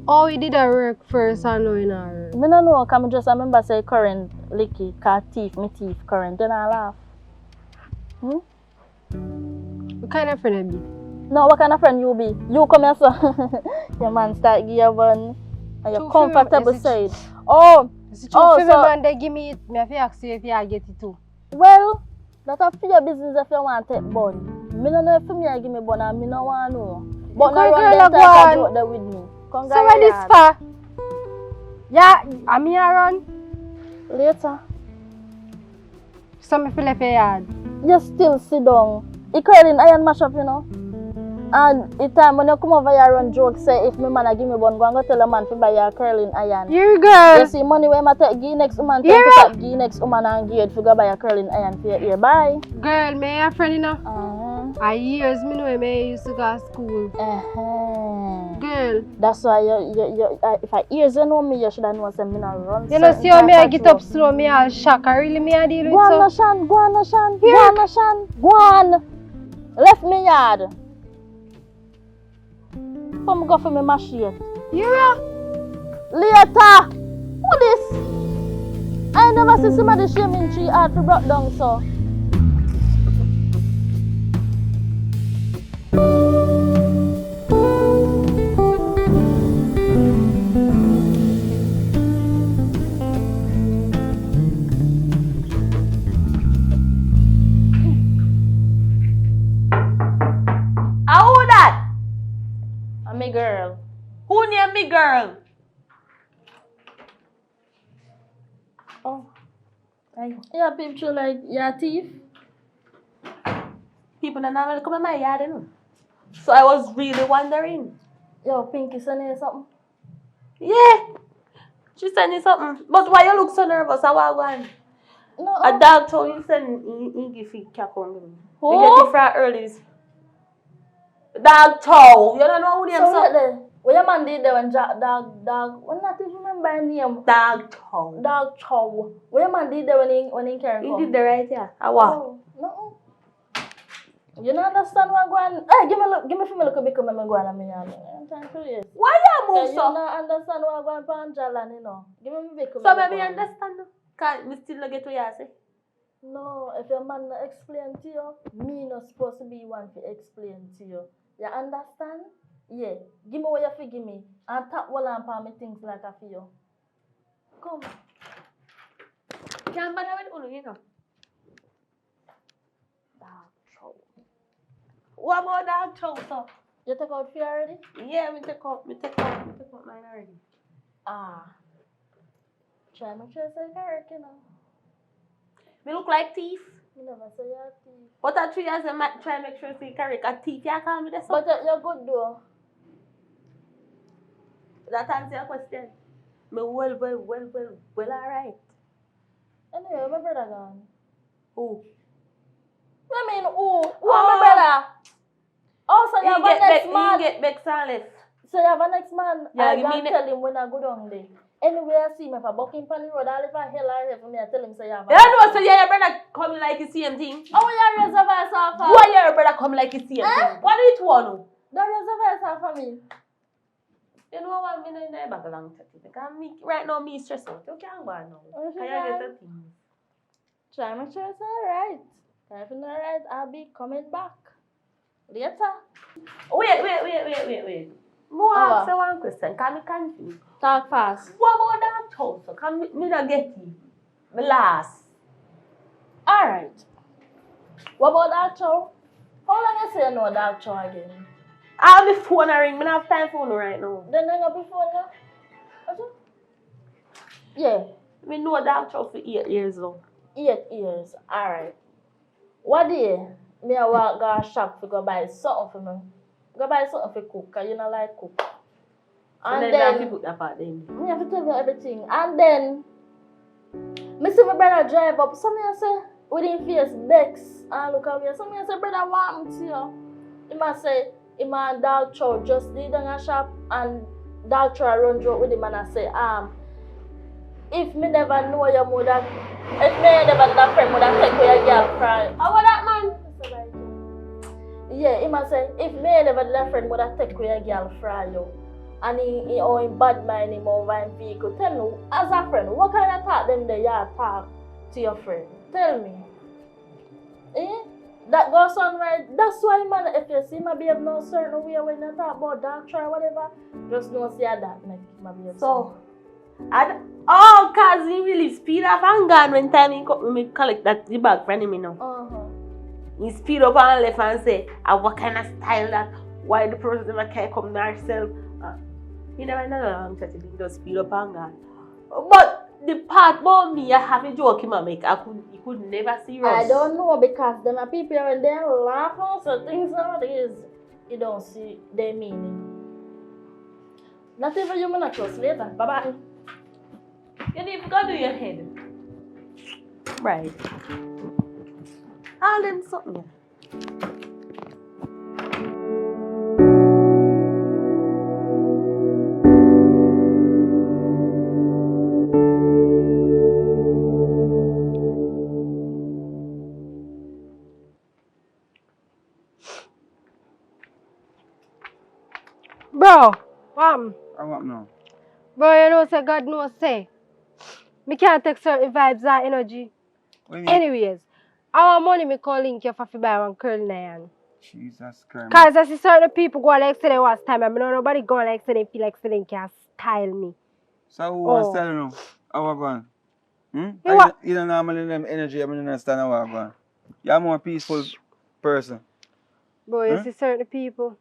how we did our work first and now in our work? Me no know, cause me just remember say current licky, cause me thief current. Then I laugh. What kind of friend you be? No, what kind of friend you be? You come here, so your man start give you one and your comfortable side. Oh, Is it true Oh, for me so- man they give me it? Me have to ask you if you get it too. well, that's a for your business if you want to take bun. Me no know if me I give me bun and me no want to know. But You no can't run girl them a type of go joke there with me. Come So go where this yard. for? Yeah, I'm here run. Later. So me feel like a yard. You still sit down. It curling iron mash up, you know. And the time when you come over here and joke, say if my man a give me bun, go and go tell a man to buy your curling iron. Here girl. You see money where I take give next woman, Yeah. take to give next woman and give it to go buy a curling iron for your ear. Bye. Girl, me a friend you know. Uh-huh. Years me know me used to go to school. Uh-huh. Girl. That's why if I ears you know me, you should have known say me not run. You know certain see how me type I of get joke. up slow, me all shock. I really me a deal Go on, with so. Nashan, go on, Nashan, go Here. on, Nashan, go on. Left me yard. Come go for me machine. Yeah. Later. Who this? I never see somebody shaming tree hard for brought down so. Who that? I'm a girl. Who named me girl? Oh. Yeah, people like your thief. People don't normally come in my yard, you know. So I was really wondering. Yo, Pinky sending you something? Yeah. She sent me something. But why you look so nervous? How are you? No. A dog told you send he give you cat on me. Who? You get it from early. Dog toe. You don't know who So them wait so. there. What your man did there when dog, what not even remember her name? Dog toe. Dog chow. What your man did there when he carried He did the right here. How what? Oh, no. You don't understand what I'm going. Hey, give me for me look a bit come and go on me yard. I'm trying to yes. Why you Yeah, move you so? don't understand what I'm going on Jalan, you know. Give me a bit come. So maybe understand. Can't me still not get what you say? No, if your man not explain to you, me not supposed to be one to explain to you. You understand? Yeah. Give me what you fi give me. And tap one and palm me things like I for you. Come. Can't bother with Ulu, you know. Dog chow. What about dog toe, so? You take out fear already? Yeah, me take out mine already. Ah. Try my chest like correct, you know. Me look like thief. You never say you're a thief. But I 3 years I try make sure see correct a thief. You call me this But so? you're good though. That answer your question. Me well, alright. Anyway, my brother gone. Who? I mean, who my brother? Oh, so you have a next man. He get back silent. So you have a next man. Yeah, I give me can ne- tell him when I go down there. Anyway, I see him if I buck him on the road, all if I hell or for me, I tell him say you have a You know, so your brother come like the same thing. Oh, you raise a voice off for? Why your brother come like the same thing? What do you want? Don't raise a voice off for me. You know what, me no in there back along to because me, right now, me stressed out. You can't go on now. Oh, she Can you get can. the thing? Try make sure it's alright. If it's alright, I'll be coming back. Later. Wait. More ask you one question. Can me confused? Talk fast. What about that house? So can me not get it? Me last. Alright. What about that show? How long you say you know that show again? I'll be phone a ring. Me not have time for no right now. Then hang up before now? Okay. Yeah. Me know that show for 8 years now. 8 years. Alright. One day, me I walk go a shop to go buy something for me. Go buy something for cook, cause you know like cook. And And then then you put that part in. me have to tell you everything. And then me see my brother drive up. So me I say with him face Bex and look at me. So me I say, brother, what happened to you? He must say him and dog chow just did in a shop and dog chow run joke with him and I say, if me never know your mother, if me never that friend would have take away your girl cry. How about that, man? Yeah, he must say, if me never that friend would have take away your girl fry you, and he or in bad mind him over in vehicle. Tell me, as a friend, what kind of talk them they you talk to your friend? Tell me. That goes on right. That's why, man, if you see my babe no certain way when you talk about dark try whatever, just don't say that make my babe. So, cause he really speed up and gone when time he collect that the bag from him, you know. He speed up and left and say, what kind of style that? Why the person never can come to herself? He never know long chat, he just speed up and gone. But the part about me, I have a joke him make. He could never see us. I don't know because them are people when they laugh on certain things nowadays, you don't see their meaning. Not even you gonna trust later. Bye bye. You need to go do your head. Right. All them something. Bro, what? I want now. Bro, you know, say God knows, say. Me can't take certain vibes and energy. What do you mean? Anyways, our money me call link you for buy one curl now. Jesus Christ. Cause I see certain people go like say they want time. I mean, nobody go like say they feel like say they can style me. So who wants to tell you now? How I going? You don't normally them energy, I don't understand how I going. You're a more peaceful person. Bro, you see certain people.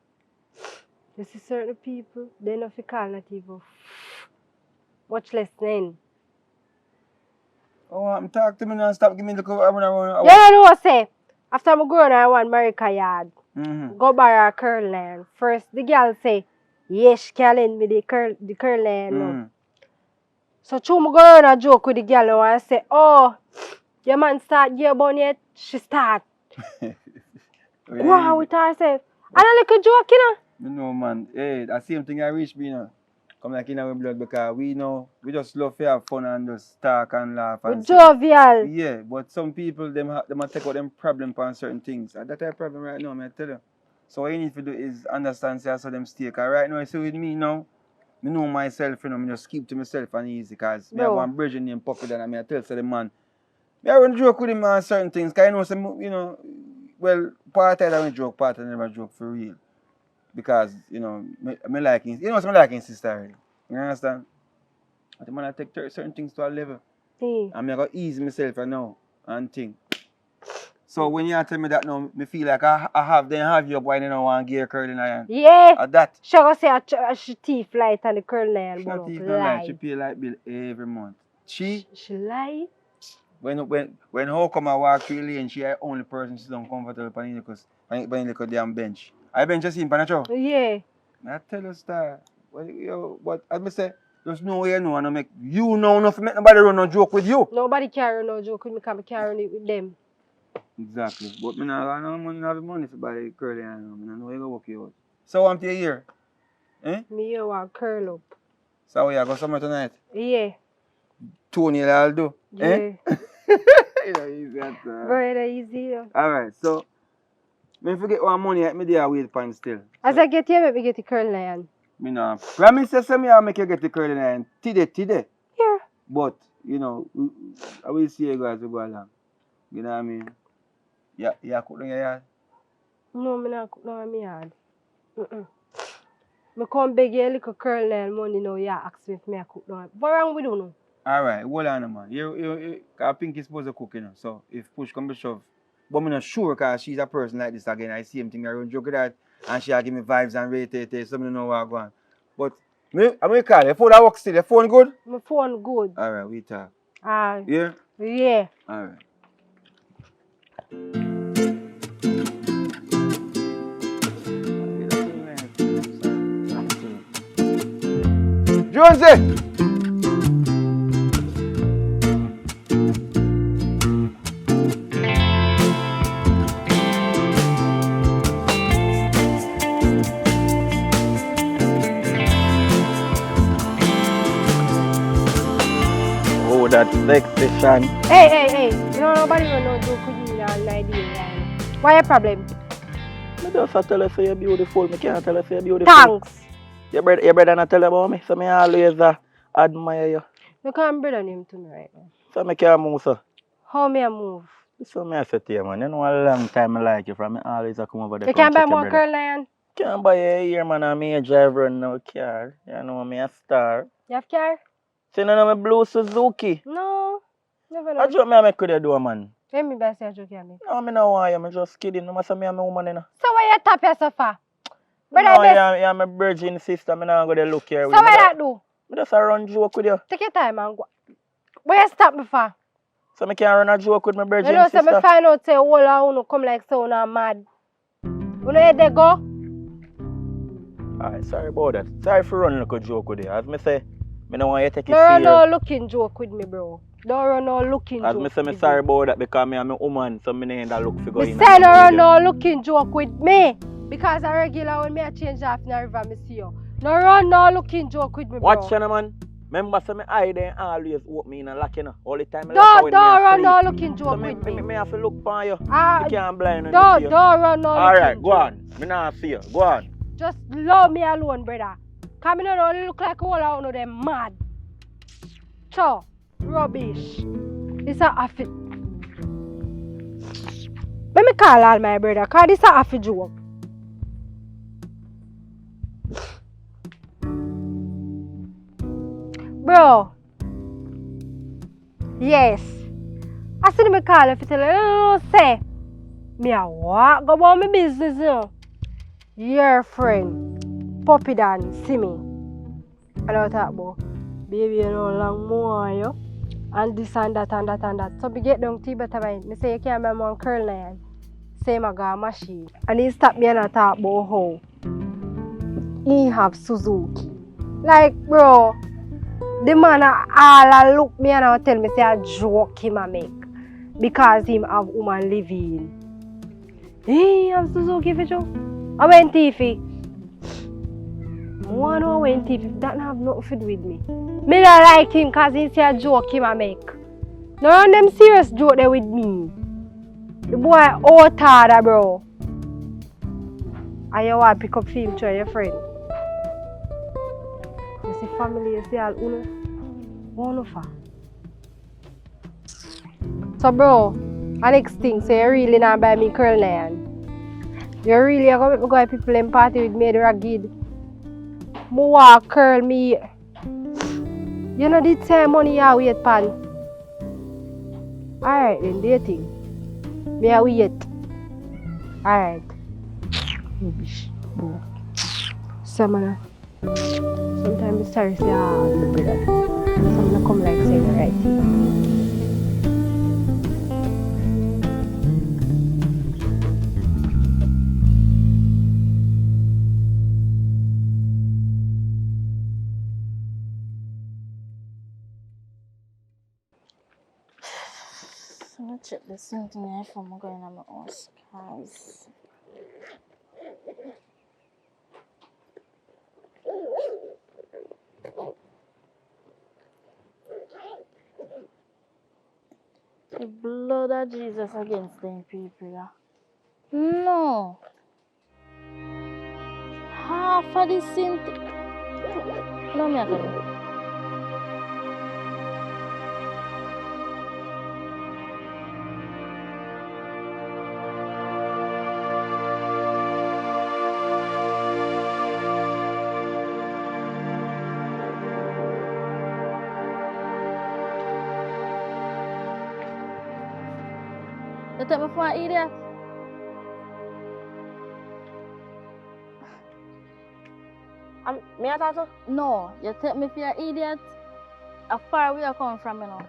You see certain people, they don't feel call not even much less than. Oh, I'm talking to me now. Stop giving me the cover. Yeah, you know what say? After I'm going, I want America yard. Go buy a curl line. First, the girl say, yes, she can lend me the curl line. So, true, I go around and joke with the girl and say, oh, your man start gear bun yet? She start. Go on with herself. And I like a joke, you know? You know, man. Hey, that same thing I reach me, you know. Come like in our blood because we know, we just love to have fun and just talk and laugh. And jovial. Yeah, but some people, them take out them problem on certain things. And that's a problem right now, I tell you. So what you need to do is understand, say, so them stay. Because right now, you see with me now, I know myself, you know, I just keep to myself and easy. Because I have one bridge name popular and I tell say the man, I want to joke with him on certain things. Because I know, some, you know, well, part of that I joke, part of I never joke for real. Because, you know, I like his, you know, I like his sister already. You understand? But man, I take certain things to a level. And I'm going to ease myself now and think. So when you tell me that now, I feel like I have you, boy, you know, one gear curling iron. Yeah. At that. She go say she teeth light and the curl iron. She not teeth light. She pay light bill every month. She lie? When how come I walk through the lane, she the only person she's uncomfortable on the damn bench. I bench just in Panacho. Yeah. I tell you, star. But as I say, there's no way I know and I make you know enough to make nobody run no joke with you. Nobody carry no joke with me because I carry it with them. Exactly. But I don't have money for buy curly and I know you go work you out. So I'm here. Eh? Me here want curl up. So we are going somewhere tonight? Yeah. Tony I'll do. Yeah. Eh? You know, easy that. Very easy. Alright, so I forget what money I there wait pan still. As I get here, let me get the curl iron. Me no promise say me I'll make you get the curly iron today. Yeah. But you know, I will see you guys go along. You know what I mean? Yeah, cook in your yard? No, I not cook in my yard. I come beg you a little curl iron money now, you ask me if I cook now. What wrong with you now? Alright, hold on man. You I think you're supposed to cook, you know. So if push come to shove. But I'm not sure because she's a person like this again. I see him thing I run joke with that and she'll give me vibes and rate so I know what I'm going. But I'm going to call your phone that works still. Your phone good? My phone good. Alright, we talk. Yeah? Yeah? Yeah. Alright. Jonesy! that sexy Shan. Hey. You know nobody will know joke with me all night. Why your problem? I just tell her say you're beautiful. I can't tell her say you're beautiful. Thanks. Your brother not tell you about me, so I always admire you. You can't brother him to me right now. So I can't move, sir. How may I move? So I say to you, man, you know a long time I like you from me always come over there. You can't buy more curl lion? Can't buy a here, man. I'm a driver and no car. You know me a star. You have car? See, you know me blue Suzuki. No. Never know. I joke me I could do, man. Let me buy a joke at me. No, I don't want you. I'm just kidding. No, say me I'm a woman, you know. So why you tap yourself for? Brother, No, I'm a virgin sister. I'm not going to look here. So what that do? I just run joke with you. Take your time and go. Where you stop me for? So I can't run a joke with my virgin You know, sister. so I find out say all of you come like so now mad. You know where they go? Alright, sorry about that. Sorry for running like a joke with you. As me say, I don't want you to take it Don't run serious. no looking joke with me, bro. Don't run no looking As joke. me say, I'm sorry about that because I'm a woman, so I need to look for going. Me say don't run no looking joke with me. Because I regular when me I change off in the river, me see you. No run no looking joke with me, bro. Watch you, man. Remember, so my eye there always open me in a lock, you know. All the time I Don't run no looking joke so with me. me have to look for you. You Ah, can't blind and don't see you. run no looking Alright, joke. go on. Me not see you. Go on. Just love me alone, brother. Come in and look like all I know them mad. So, rubbish. This a affy. Let me call all my brother, cause this a affy joke. Bro. Yes. I see me call if you tell you, say, me a what? Go about my business, you know. Your friend, Puppy Dan, see me. And I talk about, baby, you know, long more, yo. And this and that and that and that. So, we get down to better mind. Me say, you can't buy one curl line. Say, I got a machine. And he stop me and I talk about how he have Suzuki. Like, bro, the man all look me and I tell me, say, a joke him a make. Because him have woman living. He have Suzuki for you. I went Tiffy. I went Tiffy. That have nothing to do with me. Me not like him because he say a joke him a make. None of them serious joke there with me. The boy out harder, bro. And you want to pick up film to your friend. You see family, you see all uno fa. So bro, next thing, so you really not buy me curl line. You really are going to go to people in party with me, the ragged. Mo walk curl me. You know the time money you wait pan. Alright then, dating. Me a wait. Alright. Rubbish. Bro. Sometimes I start to say, my brother. Sometimes come like saying the right thing. So let's check the same thing here for me going on my house, cause the blood of Jesus against them people. Yeah. No. Half of the same thing. No, me again. You take me for an idiot? Me a talk to? No, you take me for an idiot. How far we are coming from, you know.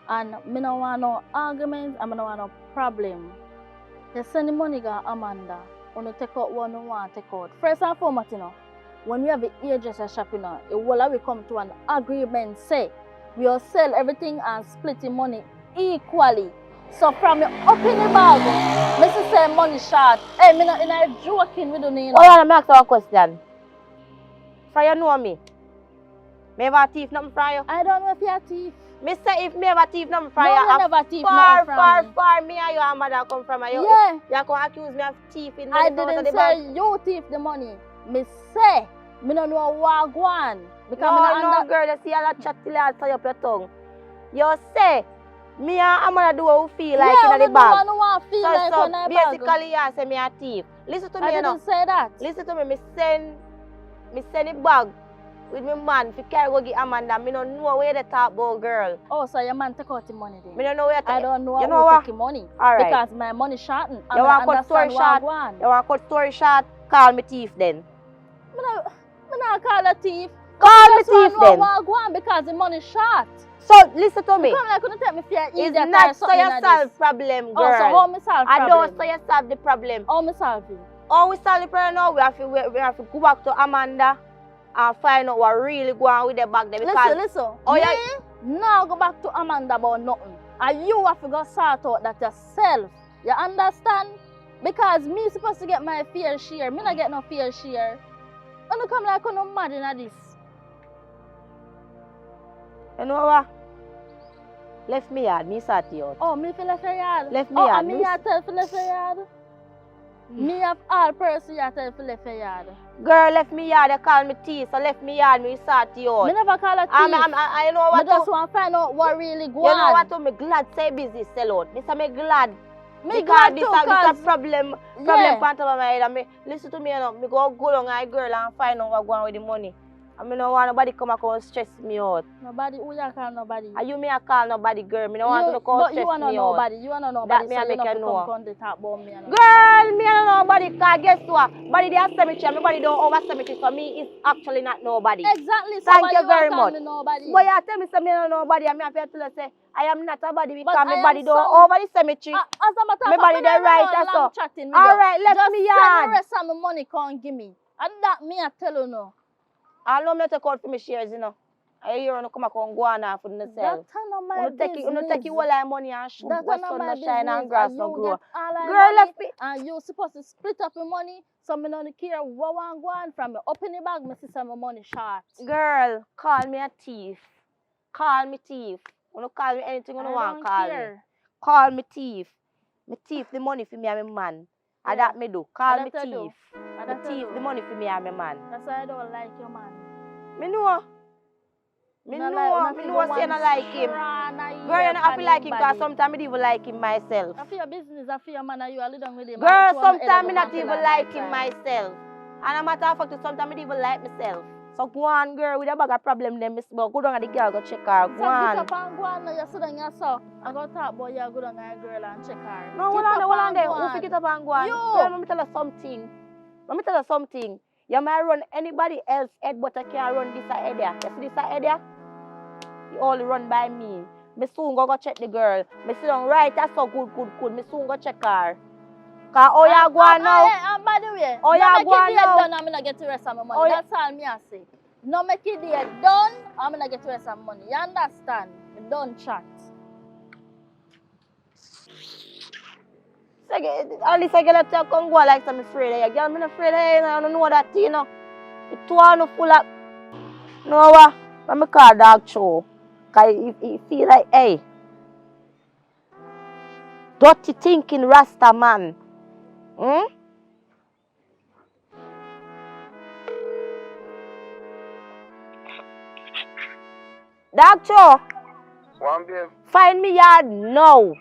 And me don't want no arguments and me don't want no problem. You send the money to Amanda. When you take out what you want to take out. First and foremost, you know, when we have the hairdresser shop, you know, it will we come to an agreement, say, we will sell everything and split the money equally. So from the up in the bag, Mrs. say money short. Hey, me not in a joking with you, you know. Hold on, let me ask you a question. For you know me, Me ever thief nothing from you? I don't know if you're a thief. Me say if me ever thief nothing from No, you, you never thief far, nothing from far, me. far, me and your mother come from you. Yeah. You can accuse me of thieving I money from out of didn't the say bank. you thief the money. Me say, me don't know what go on. Because No, girl, you see a lot chat till you tie up your tongue. You say, me and Amanda do what we feel like in the bag. No one feel like So when I bag. basically, you say me a thief. Listen to me, I you know. didn't say that. Listen to me, me send it bag with my man to carry go give Amanda. Me don't know where they talk about, girl. Oh, so your man take out the money then? Me don't know where I don't know you who know what? take the money. All right. Because my money shortened. You want to cut story short? You want to cut story short? Call me thief then. Me not call a thief. Call me thief then. What go on because the money short. So listen to me. You come like couldn't take me for your It's idiot not or so something you like solve this. problem, girl. Oh, so how me solve I problem? don't so you solve the problem. How me solve it? How we solve the problem now? We have to go back to Amanda and find out what really going on with the bag there. Because Listen. Oh, me yeah. now go back to Amanda about nothing. And you have to go sort out that yourself. You understand? Because me supposed to get my fair share. Me not get no fair share. And you come like no mad in this. You know what? Left me yard, me sort you out. Oh, me feel left your yard? Left me Oh, yard. and me you tell for left your yard? Me have all person you tell for left your yard. Girl left me yard, they call me thief, so left me yard, me sort you out. Me never call a thief. I you know what? Me just want to find out what really go You on. know what? Me glad say business sell out. Me say me glad. Me Because glad this too, a cause problem yeah. part of my head. And me listen to me, you know. Me go down my girl and find out what going on with the money. I mean, no want nobody come and stress me out. Nobody, who you call nobody? Are you me a call nobody, girl? Me no want to come stress me out. But you wanna know nobody. You wanna know nobody. That me So I you make not you to know. come to talk about me. Girl, me I don't know nobody. Cause guess what? Body they are cemetery. And nobody don't over cemetery. So me is actually not nobody. Exactly. So Thank why you very call much. me nobody? But you tell me say me don't know nobody. And me have to tell you say I am not a body because But my I body am don't some- over the cemetery. As a matter My of fact, body me they never right know as long so. chatting with All you. right, left Just me send yard. the rest of my money come give me. And that me I tell you no. I know me take out for me shares, you know. I hear you come back and go on for That's themselves. none of my business. You take all that money and shoot That's where none of sun my no shine and business. grass And no you grow. get all that Girl, money, left me. and you supposed to split up your money. So me don't care what one go on from me. Up in the bag, me see some money short. Girl, call me a thief. Call me thief. You don't call me anything you don't want to call me. Call me thief. Me thief the money for me and my man. And that me do. Call me thief. Me thief the money for me and my man. That's why I don't like your man. Me know. Me know say I don't like him. Girl, you know I feel like him because sometimes I don't even like him myself. I feel your business, I feel your man and you are living with him. Girl, sometimes I not even like him myself. And a matter of fact, sometimes I don't even like myself. So go on, girl, with a bag of problem, then Miss Bo, go down at the girl, go check her. Go so on. get up and go on, you sit down yourself. I go talk about you, go down at a girl and check her. No, hold on there. Who fi get up and go on? You. Girl, let me tell you something. You might run anybody else head, but I can't run this head there. You see this head there? You only run by me. Me soon go check the girl. Me sit down right, that's so good. Me soon go check her. Cause how you go on now? And by the way, Oh, no you make go it on now? done, I'm gonna get the rest of my money. Oh, yeah. That's all me I say. No make it done, I'm gonna get the rest of my money. You understand? Me don't chat. So, at least I get to come go like I'm afraid of you. Girl, I'm not afraid of you. I don't know that, you know. It's too full of... No, what? Let me call dog show. Because he feel like, hey, dirty thinking Rasta man. Dog show. One babe. Find me yard now.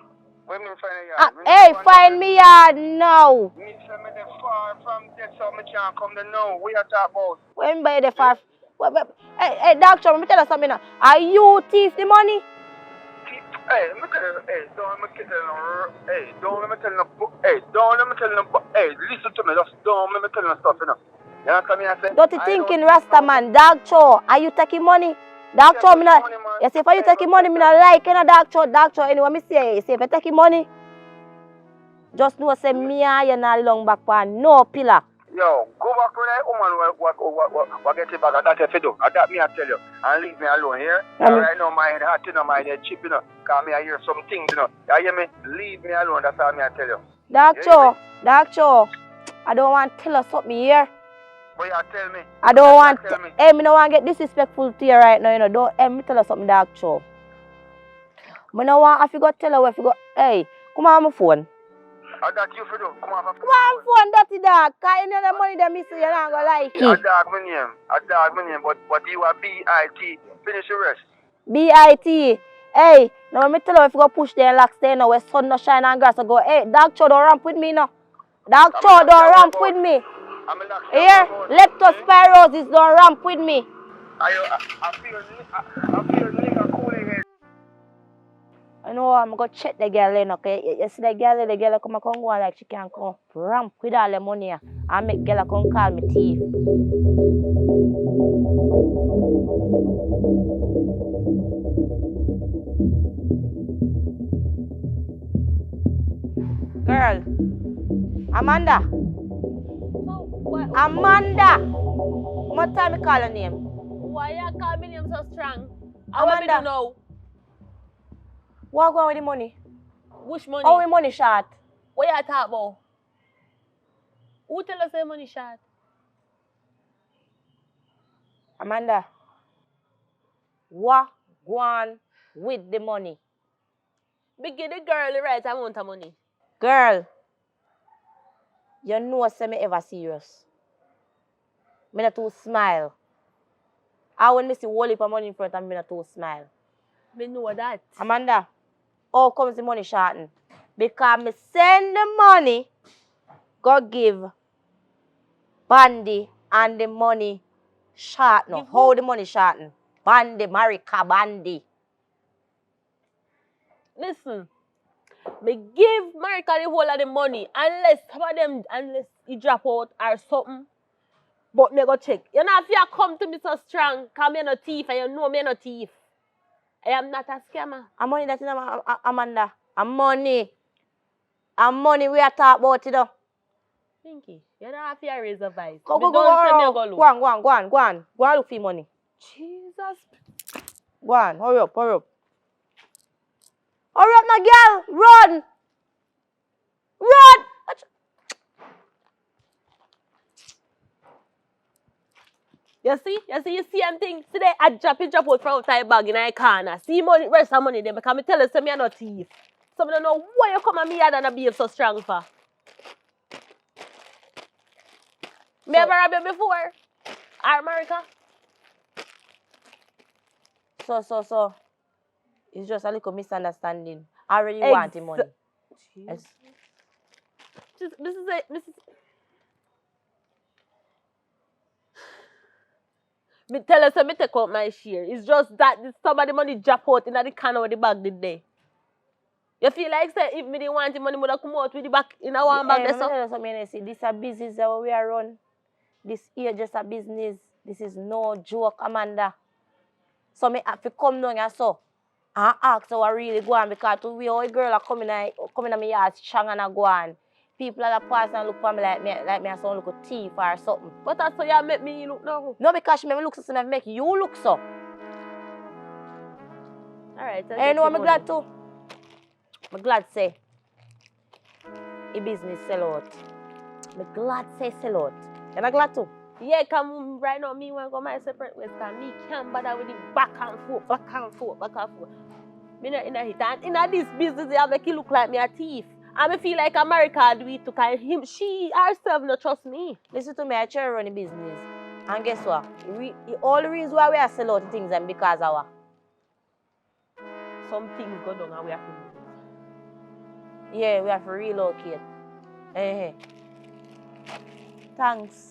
When me find a yard? Hey, find me yard now. Me say me dey far from there, so me can't come there now. What you talk about? When by the far... Hey, doctor, let me tell you something now. Are you thief the money? Hey, let me tell you, don't let me tell you, listen to me, just don't let me tell you stuff, you know. You understand me, I say? Dirty thinking Rasta man, doctor, are you taking money? Doctor, me not... You say, if you taking money, me not like, you know, doctor, anyway, me say if you taking money, just know, say, me and you not long back for no pillar. Yo, go back to that woman what get it back, and that's if you do. And that me I tell you. And leave me alone here. Right now my head hot, you know, my head cheap, you know. Because me I hear some things, you know. You hear me? Leave me alone, that's all me I tell you. Doctor, I don't want to tell you something here. But you tell me. I don't want Tell me. hey, me no want get disrespectful to you right now, you know. Don't me tell you something dark show. Me no want if you go tell her if you go hey, come on my phone. That you for do. Come on, Come on phone, dirty dog. Cause you know the money that me say you're not gonna like it. A dog my name, but you are B-I-T. Finish the rest. B-I-T. Hey, now me tell you if you go push the lock stay now where sun no shine and grass, I go, hey, dog show don't ramp with me now. Dog show don't ramp with me. Here, leptospirosis don't ramp with me. I feel nigga cooling head. I know I'm gonna check the girl in, okay? You see the girl come go like she can come ramp with all the money and make girl come call me thief. Girl, Amanda. Amanda. What time you call her name? Why you call me name so strong? Amanda. I want to know. What going with the money? Which money? How the money short? What you talk about? Who tell us the money short? Amanda. What going with the money? Me give the girl the right amount of money. Girl, you know say me ever serious. Me not too smile. I when me see whole heap of money in front of me, not too smile. Me know that. Amanda, how comes the money shorten? Because me send the money, go give Bandy and the money shorten. How the money shorten? Bandy, Marika, Bandy. Listen, me give Marika the whole of the money unless some of them, unless he drop out or something. But me go check. You know if you come to me so strong, cause me no thief and you know me no thief. I am not a scammer. A money that is Amanda. A money. A money we are talking about it though. Pinky, you don't have to raise a voice. Go Don't on. me go look. Go on. Go on look for money. Jesus. Go on, hurry up. Hurry up, my girl. Run. You see same thing. See there, I drop out from outside bag in a corner. See money, rest of money there because me tell you, say me a no thief. So me don't know why you come at me here and behave so strong for. Me ever rob you before? Or America? So. It's just a little misunderstanding. I really want the money. Yes. This is it. Me tell you, so me take out my share. It's just that some of the money drop out in the corner of the bag the day. You feel like say if me didn't want the money, would have come out with the back in a one bag there so? Tell you something, see, this is a business that we are run. This here just a business. This is no joke, Amanda. So me have to come down and so and ask how I really go on because to we all girl are coming at me yard strong and I go on. People are pass and look for me like me I sound like a thief or something. But that's how you make me look now. No, because she make me look so, I make you look so. Alright, And you know I'm glad too. I'm glad say the business sell out. I'm glad say sell out. And I'm glad too. Yeah, come right now, me want to go my separate ways because me can't bother with the back and forth. Me not in a hit. And in this business, they make it look like me a thief. And I feel like America do it to kind him. She herself not trust me. Listen to me, I try to run the business. And guess what? All the reasons why we are sell out things and because of some things go down and we have to move. Yeah, we have to relocate. Thanks.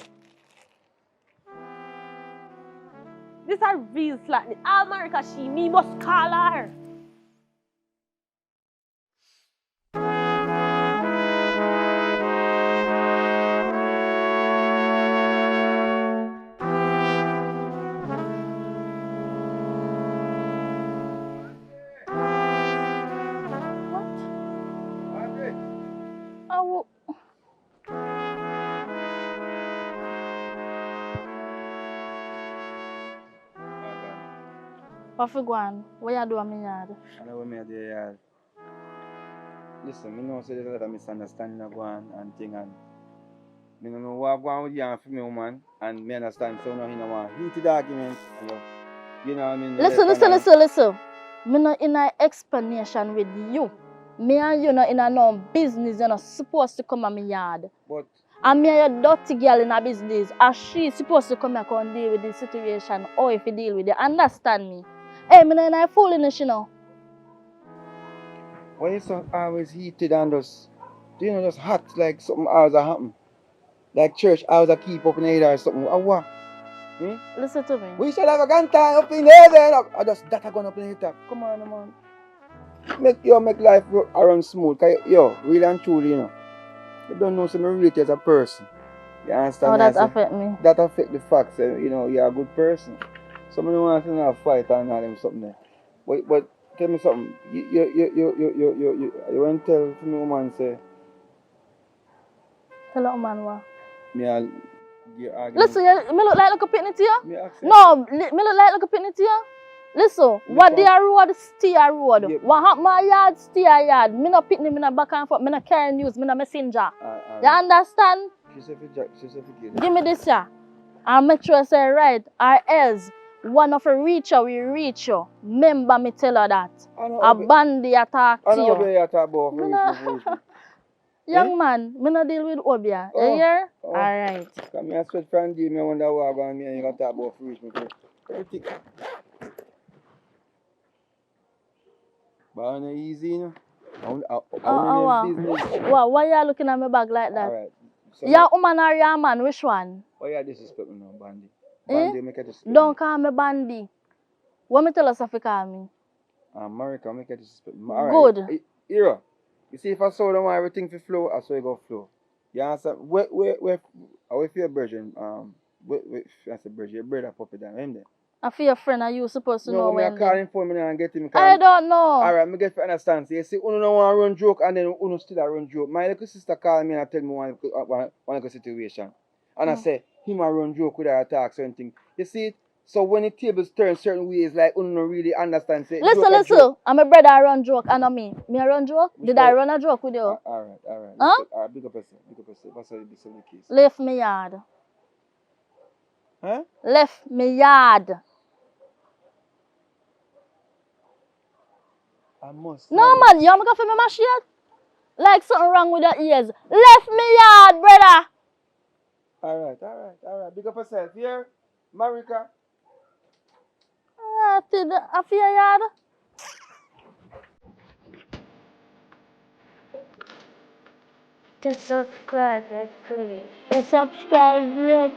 This is a real slackness. America, me must call her. What for go on? What you do in my yard? I know what me do yard. Listen, me know say there's a lot of misunderstanding go on and thing and Me no know what go on with you and for me woman and me understand so now you know want heated arguments and you know what I mean? Listen. Me not in a explanation with you. Me and you not in a no business. You're not supposed to come at me yard. But And me and your dirty girl in a business. And she supposed to come here and deal with the situation. Or if you deal with it. Understand me? Hey, me not in a foolishness, you know. why you so always heated and just hot like something always a happen? Like church always a keep up in the air or something. Or what? Hmm? Listen to me. We shall have a gun time up in there then. Or just that going up in the top. Come on, man. Make life run smooth. Cause really and truly, you don't know some relate you as a person. You understand? How that affect me? That affect the facts. You're a good person. Some of them want to have fight and all them something there. But tell me something. You won't tell me woman say. Tell a woman what? Me I'll give argument. Listen, me look like a picnic to you? Me accept. No, me look like a picnic to you? Listen, what the road, stay a road. Yeah. What happen my yard, stay a yard. Me no picnic, me no back and forth, me no carry news, me no messenger. You understand? She said for Give me this here. And make sure I say right. Or else, one of her reach her, we reach you. Remember me tell her that. A bandy attack to I know you. where you talk about Me reach me. Young man, me no deal with Obia. You hear? Alright. Come here, sweat from D, me wonder what going me and you got talk about reach me. Everything. But I know easy, I want business. Why you looking at my bag like that? Alright. So Your woman or your man? Which one? why you disrespect me now, Bandy? Bandy, make it disrespect Don't me. call me Bandy. What me tell us if you call me? America, make it disrespect me. Alright. Good. Here. You see, if I saw them everything for flow, I saw it go flow. You understand? Where, for your virgin? That's a virgin. Your brother puppy down him there. I feel your friend and you supposed to know when. I call him for me and get him. I don't know. Alright, me get to understand. So you see, uno don't want to run joke and then uno still a run joke. My little sister called me and tell me one little situation. And I say, him a run joke with her talk certain thing. You see it? So when the tables turn certain ways, like uno don't really understand. Say, listen. I'm a brother I run joke and not me. Me a run joke? Did I run a joke with you? Alright. Huh? Alright, big up yourself. That's how it be so the case. Left me yard. Huh? Left me yard. I must. No man, you want me to go for me mash yet? Like something wrong with your ears. Left me yard, brother. Alright. Big up yourself. Here, Marika. I feel yard. To subscribe, please. To subscribe,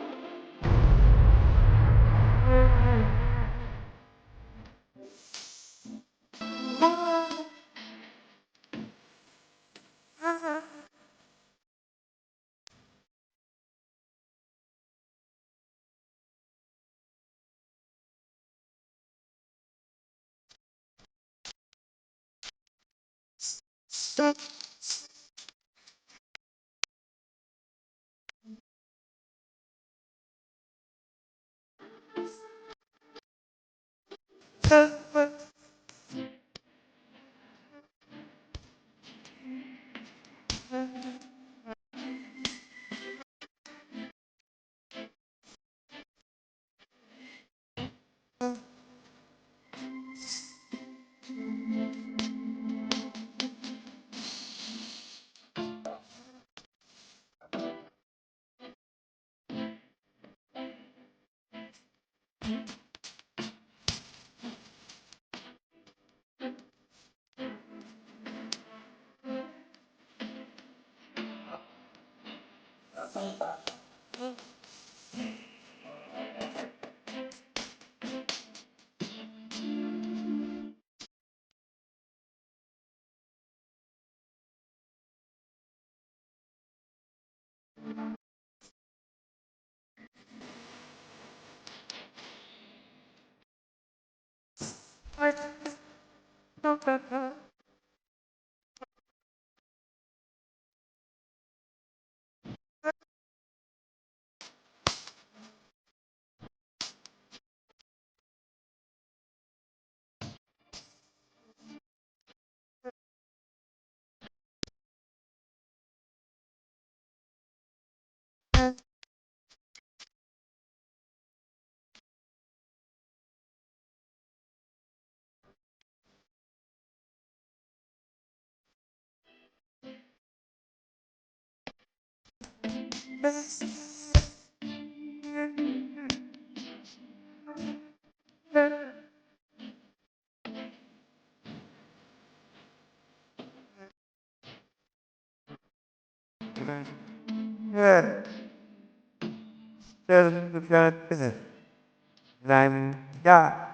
Yeah. There's the business. I'm, yeah.